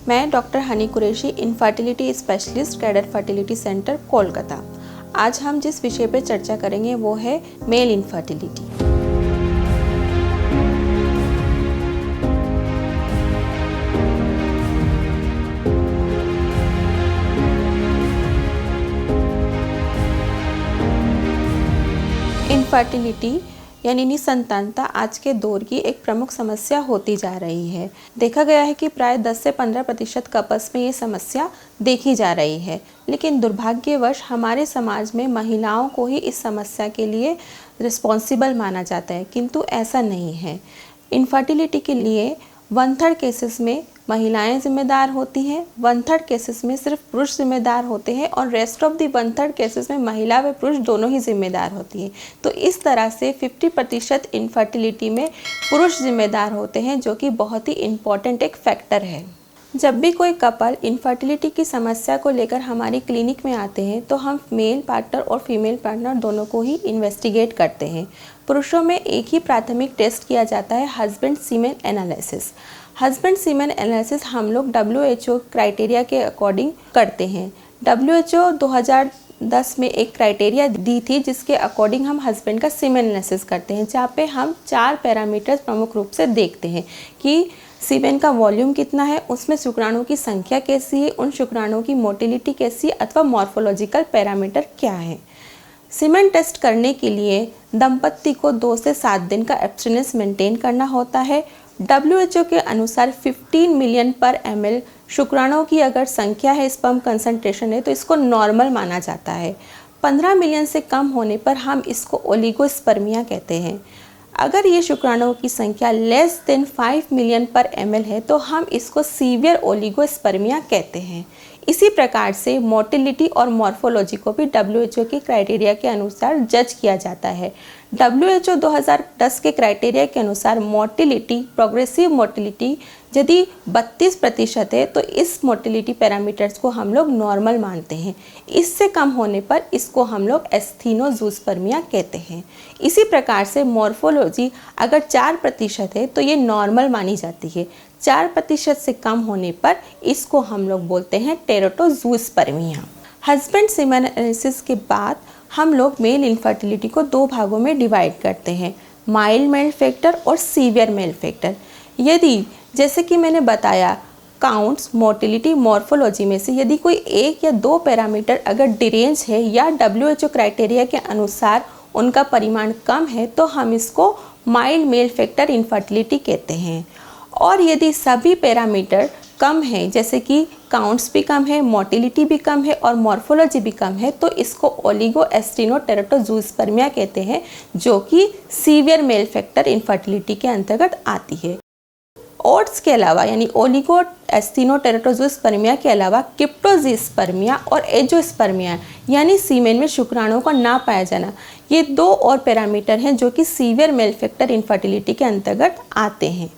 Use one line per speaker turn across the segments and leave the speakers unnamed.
मैं doctor Honey Qureshi, infertility specialist, cadet fertility centre, Kolkata. आज हम जिस विषय पर चर्चा करेंगे वो है मेल इनफर्टिलिटी। इनफर्टिलिटी यानी निसंतानता आज के दौर की एक प्रमुख समस्या होती जा रही है। देखा गया है कि प्राय 10 से 15% कपल्स में ये समस्या देखी जा रही है, लेकिन दुर्भाग्यवश हमारे समाज में महिलाओं को ही इस समस्या के लिए रिस्पॉन्सिबल माना जाता है, किंतु ऐसा नहीं है। इनफर्टिलिटी के लिए 1/3 केसेस में महिलाएं जिम्मेदार होती हैं, 1/3 केसेस में सिर्फ पुरुष जिम्मेदार होते हैं और रेस्ट ऑफ दी 1/3 केसेस में महिला व पुरुष दोनों ही जिम्मेदार होती हैं। तो इस तरह से 50% इनफर्टिलिटी में पुरुष जिम्मेदार होते हैं, जो कि बहुत ही इम्पॉर्टेंट एक फैक्टर है। जब भी कोई कपल इनफर्टिलिटी की समस्या को लेकर हमारी क्लिनिक में आते हैं तो हम मेल पार्टनर और फीमेल पार्टनर दोनों को ही इन्वेस्टिगेट करते हैं। पुरुषों में एक ही प्राथमिक टेस्ट किया जाता है, husband semen analysis. Husband semen analysis हम लोग WHO क्राइटेरिया के अकॉर्डिंग करते हैं। WHO 2010 में एक क्राइटेरिया दी थी जिसके अकॉर्डिंग हम हस्बैंड का सीमेन एनालिसिस करते हैं, जहाँ पे हम 4 पैरामीटर्स प्रमुख रूप से देखते हैं कि सीमेन का वॉल्यूम कितना है, उसमें शुक्राणु की संख्या कैसी है, उन शुक्राणुओं की मोटिलिटी कैसी है अथवा मॉर्फोलॉजिकल पैरामीटर क्या है। सीमेन टेस्ट करने के लिए दंपत्ति को 2 से 7 दिन का एब्स्टिनेंस मेंटेन करना होता है। WHO के अनुसार 15 मिलियन पर ml शुक्राणुओं की अगर संख्या है, स्पर्म कंसंट्रेशन है, तो इसको नॉर्मल माना जाता है। 15 मिलियन से कम होने पर हम इसको ओलिगोस्पर्मिया कहते हैं। अगर ये शुक्राणुओं की संख्या लेस देन 5 मिलियन पर ml है तो हम इसको सीवियर ओलिगोस्पर्मिया कहते हैं। इसी प्रकार से मोटिलिटी और मॉर्फोलॉजी को भी WHO के क्राइटेरिया के अनुसार जज किया जाता है। WHO 2010 के क्राइटेरिया के अनुसार मोटिलिटी, प्रोग्रेसिव मोटिलिटी यदि 32% है तो इस मोटिलिटी पैरामीटर्स को हम लोग नॉर्मल मानते हैं। इससे कम होने पर इसको हम लोग एस्थेनोजूस्पर्मिया कहते हैं। इसी प्रकार से मॉर्फोलॉजी अगर 4% है तो ये नॉर्मल मानी जाती है। 4% से कम होने पर इसको हम लोग बोलते हैं टेरोटोजूस्पर्मिया। हस्बैंड सीमेन एनालिसिस के बाद हम लोग मेल इनफर्टिलिटी को 2 भागों में डिवाइड करते हैं, माइल्ड मेल फैक्टर और सीवियर मेल फैक्टर। यदि जैसे कि मैंने बताया काउंट्स, मोटिलिटी, मॉर्फोलॉजी में से यदि कोई 1 या 2 पैरामीटर अगर डिरेंज है या WHO क्राइटेरिया के अनुसार उनका परिमाण कम है तो हम इसको माइल्ड मेल फैक्टर इनफर्टिलिटी कहते हैं। और यदि सभी पैरामीटर कम है, जैसे कि काउंट्स भी कम है, मोटिलिटी भी कम है और मॉर्फोलॉजी भी कम है, तो इसको ओलिगोएस्टेनोटेरोटोजूस्पर्मिया कहते हैं, जो कि सीवियर मेल फैक्टर इनफर्टिलिटी के अंतर्गत आती है। ओट्स के अलावा यानी ओलिगोएस्टेनोटेरोटोजूस्पर्मिया के अलावा क्रिप्टोजिस्पर्मिया और एंजियोस्पर्मिया यानी सीमेन में शुक्राणुओं का ना पाया जाना, ये 2 और पैरामीटर हैं जो कि सीवियर मेल फैक्टर इनफर्टिलिटी के अंतर्गत आते हैं।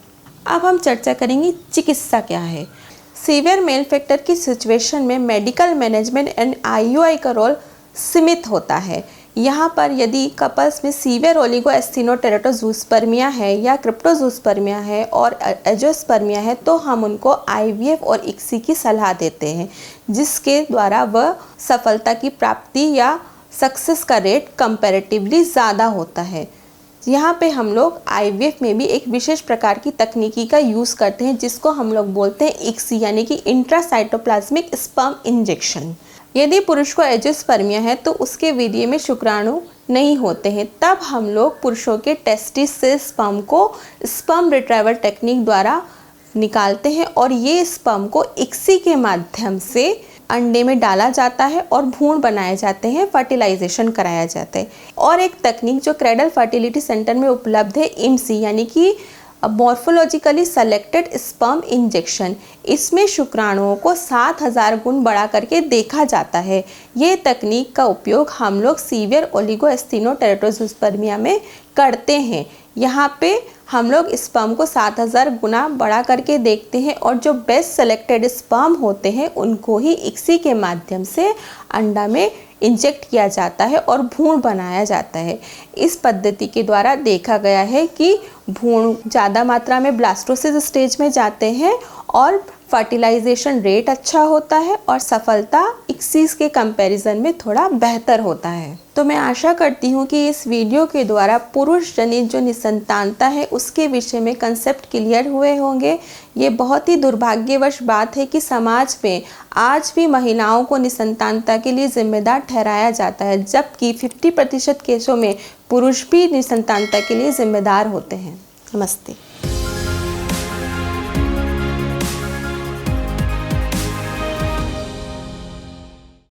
अब हम चर्चा करेंगे चिकित्सा क्या है। सीवियर मेल फैक्टर की सिचुएशन में मेडिकल मैनेजमेंट एंड IUI का रोल सीमित होता है। यहाँ पर यदि कपल्स में सीवियर ओलिगोएस्टेनोटेरोटोजूस्पर्मिया है या क्रिप्टोजूस्पर्मिया है और एंजियोस्पर्मिया है तो हम उनको IVF और ICSI की सलाह देते हैं, जिसके द्वारा वह सफलता की प्राप्ति या सक्सेस का रेट कंपैरेटिवली ज़्यादा होता है। यहाँ पे हम लोग IVF में भी एक विशेष प्रकार की तकनीकी का यूज़ करते हैं, जिसको हम लोग बोलते हैं ICSI यानी कि इंट्रासाइटोप्लाज्मिक स्पर्म इंजेक्शन। यदि पुरुष को एंजियोस्पर्मिया है तो उसके वीर्य में शुक्राणु नहीं होते हैं, तब हम लोग पुरुषों के टेस्टिस से स्पर्म को स्पर्म रिट्रीवल टेक्निक द्वारा निकालते हैं और ये स्पर्म को ICSI के माध्यम से अंडे में डाला जाता है और भ्रूण बनाए जाते हैं, फर्टिलाइजेशन कराया जाता है। और एक तकनीक जो क्रेडल फर्टिलिटी सेंटर में उपलब्ध है, IMSI यानी कि मॉर्फोलॉजिकली सेलेक्टेड स्पर्म इंजेक्शन, इसमें शुक्राणुओं को 7000 गुण बढ़ा करके देखा जाता है। ये तकनीक का उपयोग हम लोग सीवियर ओलिगोएस्टेनोटेरोटोजूस्पर्मिया में करते हैं। यहाँ पे हम लोग स्पर्म को 7000 गुना बढ़ा करके देखते हैं और जो बेस्ट सेलेक्टेड स्पर्म होते हैं उनको ही ICSI के माध्यम से अंडा में इंजेक्ट किया जाता है और भ्रूण बनाया जाता है। इस पद्धति के द्वारा देखा गया है कि भ्रूण ज़्यादा मात्रा में ब्लास्टोसिस स्टेज में जाते हैं और फर्टिलाइजेशन रेट अच्छा होता है और सफलता इक्सीस के कंपैरिजन में थोड़ा बेहतर होता है। तो मैं आशा करती हूँ कि इस वीडियो के द्वारा पुरुष जनित जो निसंतानता है उसके विषय में कंसेप्ट क्लियर हुए होंगे। ये बहुत ही दुर्भाग्यवश बात है कि समाज में आज भी महिलाओं को निसंतानता के लिए जिम्मेदार ठहराया जाता है, जबकि 50% केसों में पुरुष भी निसंतानता के लिए जिम्मेदार होते हैं। नमस्ते।